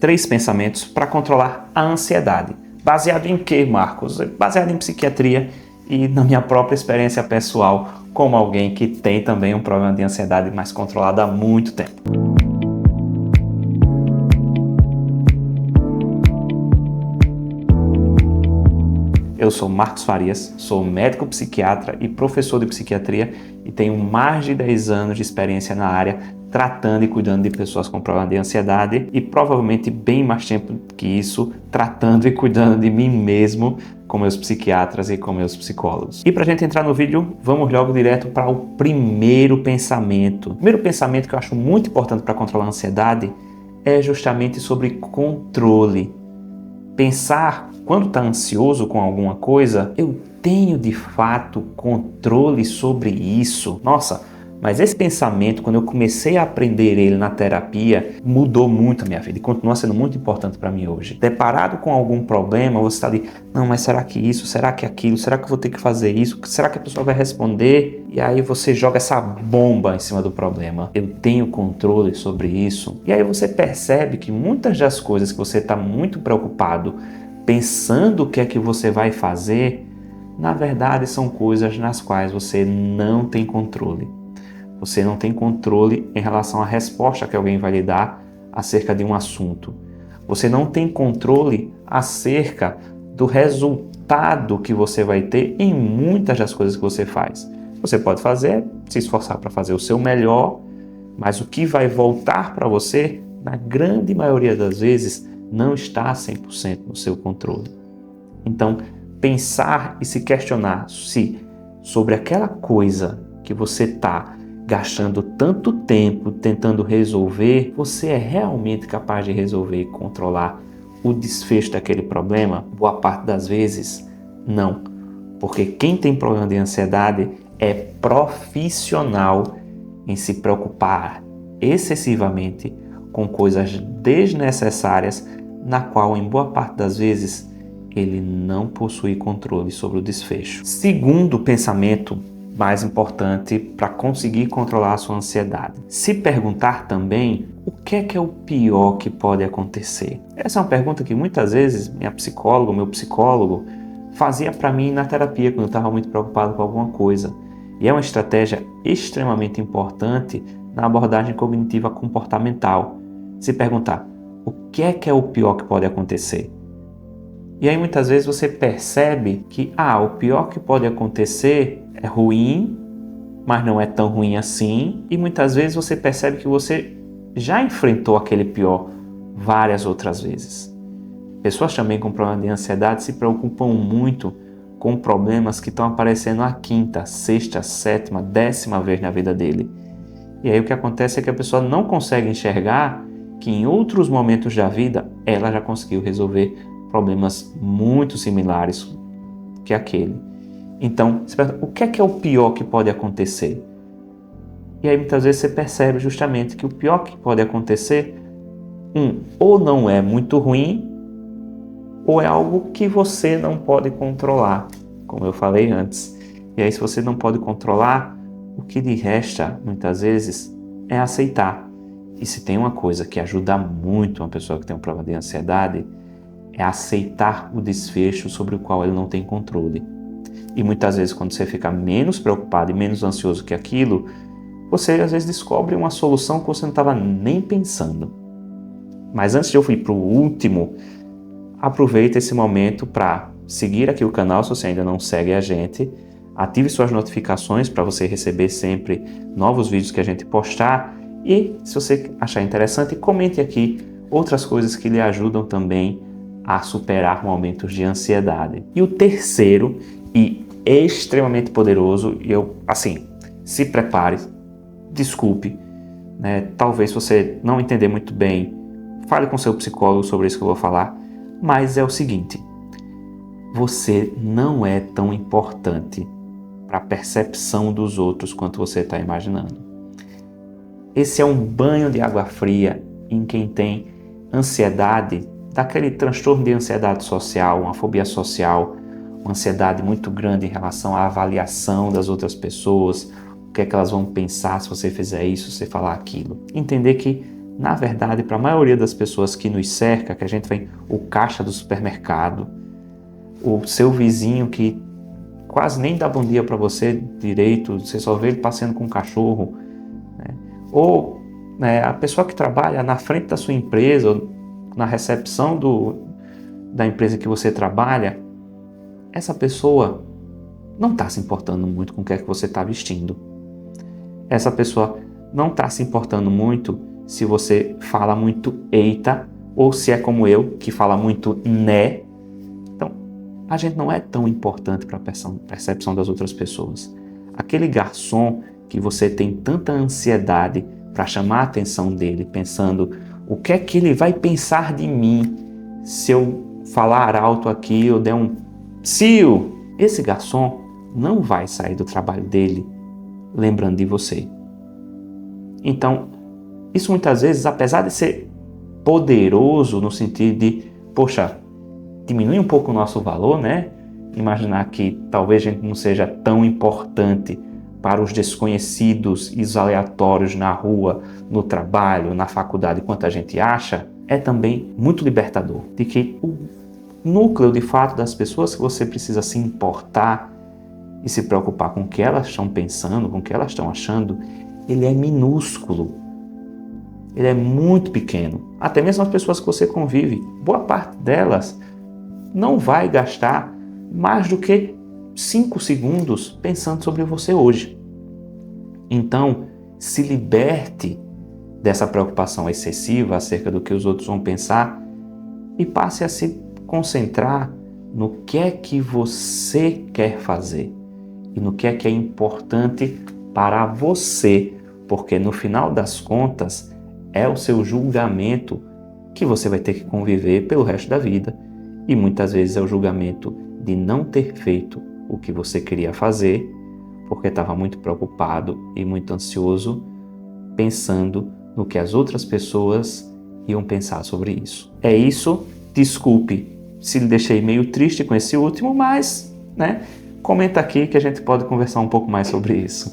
3 pensamentos para controlar a ansiedade. Baseado em quê, Marcos? Baseado em psiquiatria e na minha própria experiência pessoal como alguém que tem também um problema de ansiedade mais controlado há muito tempo. Eu sou Marcos Farias, sou médico psiquiatra e professor de psiquiatria e tenho mais de 10 anos de experiência na área tratando e cuidando de pessoas com problema de ansiedade e provavelmente bem mais tempo que isso tratando e cuidando de mim mesmo com meus psiquiatras e com meus psicólogos. E para a gente entrar no vídeo, vamos logo direto para o primeiro pensamento. O primeiro pensamento que eu acho muito importante para controlar a ansiedade é justamente sobre controle. Pensar, quando está ansioso com alguma coisa, eu tenho de fato controle sobre isso? Nossa, mas esse pensamento, quando eu comecei a aprender ele na terapia, mudou muito a minha vida e continua sendo muito importante para mim hoje. Deparado com algum problema, você está ali, não, mas será que isso? Será que aquilo? Será que eu vou ter que fazer isso? Será que a pessoa vai responder? E aí você joga essa bomba em cima do problema. Eu tenho controle sobre isso? E aí você percebe que muitas das coisas que você está muito preocupado, pensando o que é que você vai fazer, na verdade são coisas nas quais você não tem controle. Você não tem controle em relação à resposta que alguém vai lhe dar acerca de um assunto. Você não tem controle acerca do resultado que você vai ter em muitas das coisas que você faz. Você pode fazer, se esforçar para fazer o seu melhor, mas o que vai voltar para você, na grande maioria das vezes, não está 100% no seu controle. Então, pensar e se questionar se sobre aquela coisa que você está gastando tanto tempo tentando resolver, você é realmente capaz de resolver e controlar o desfecho daquele problema? Boa parte das vezes, não. Porque quem tem problema de ansiedade é profissional em se preocupar excessivamente com coisas desnecessárias, na qual, em boa parte das vezes, ele não possui controle sobre o desfecho. Segundo pensamento mais importante para conseguir controlar a sua ansiedade. Se perguntar também o que é o pior que pode acontecer. Essa é uma pergunta que muitas vezes minha psicóloga, meu psicólogo fazia para mim na terapia quando eu estava muito preocupado com alguma coisa. E é uma estratégia extremamente importante na abordagem cognitiva comportamental. Se perguntar o que é o pior que pode acontecer. E aí muitas vezes você percebe que o pior que pode acontecer é ruim, mas não é tão ruim assim. E muitas vezes você percebe que você já enfrentou aquele pior várias outras vezes. Pessoas também com problema de ansiedade se preocupam muito com problemas que estão aparecendo a 5ª, 6ª, 7ª, 10ª vez na vida dele. E aí o que acontece é que a pessoa não consegue enxergar que em outros momentos da vida ela já conseguiu resolver problemas muito similares que aquele. Então, você pergunta, o que é o pior que pode acontecer? E aí muitas vezes você percebe justamente que o pior que pode acontecer, ou não é muito ruim, ou é algo que você não pode controlar, como eu falei antes. E aí se você não pode controlar, o que lhe resta muitas vezes é aceitar. E se tem uma coisa que ajuda muito uma pessoa que tem um problema de ansiedade, é aceitar o desfecho sobre o qual ele não tem controle. E muitas vezes quando você fica menos preocupado e menos ansioso que aquilo, você às vezes descobre uma solução que você não estava nem pensando. Mas antes de eu ir para o último, aproveita esse momento para seguir aqui o canal se você ainda não segue a gente, ative suas notificações para você receber sempre novos vídeos que a gente postar e, se você achar interessante, comente aqui outras coisas que lhe ajudam também a superar momentos de ansiedade. E o terceiro e extremamente poderoso, e se prepare, desculpe, talvez você não entender muito bem, fale com seu psicólogo sobre isso que eu vou falar, mas é o seguinte, você não é tão importante para a percepção dos outros quanto você está imaginando. Esse é um banho de água fria em quem tem ansiedade, daquele transtorno de ansiedade social, uma fobia social, uma ansiedade muito grande em relação à avaliação das outras pessoas, o que é que elas vão pensar se você fizer isso, se você falar aquilo. Entender que na verdade, para a maioria das pessoas que nos cerca, que a gente vem o caixa do supermercado, o seu vizinho que quase nem dá bom dia para você direito, você só vê ele passeando com um cachorro, né? Ou né, a pessoa que trabalha na frente da sua empresa, ou na recepção da empresa que você trabalha, essa pessoa não está se importando muito com o que é que você está vestindo. Essa pessoa não está se importando muito se você fala muito eita, ou se é como eu, que fala muito né. Então, a gente não é tão importante para a percepção das outras pessoas. Aquele garçom que você tem tanta ansiedade para chamar a atenção dele, pensando o que é que ele vai pensar de mim se eu falar alto aqui, eu der um psiu. Esse garçom não vai sair do trabalho dele lembrando de você. Então, isso muitas vezes, apesar de ser poderoso no sentido de, poxa, diminui um pouco o nosso valor, né? Imaginar que talvez a gente não seja tão importante para os desconhecidos e os aleatórios na rua, no trabalho, na faculdade, quanto a gente acha, é também muito libertador. De que o núcleo, de fato, das pessoas que você precisa se importar e se preocupar com o que elas estão pensando, com o que elas estão achando, ele é minúsculo. Ele é muito pequeno. Até mesmo as pessoas que você convive, boa parte delas não vai gastar mais do que 5 segundos pensando sobre você hoje. Então, se liberte dessa preocupação excessiva acerca do que os outros vão pensar e passe a se concentrar no que é que você quer fazer e no que é importante para você, porque no final das contas é o seu julgamento que você vai ter que conviver pelo resto da vida e muitas vezes é o julgamento de não ter feito o que você queria fazer porque estava muito preocupado e muito ansioso pensando no que as outras pessoas iam pensar sobre isso. É isso, desculpe se lhe deixei meio triste com esse último, mas, né, comenta aqui que a gente pode conversar um pouco mais sobre isso.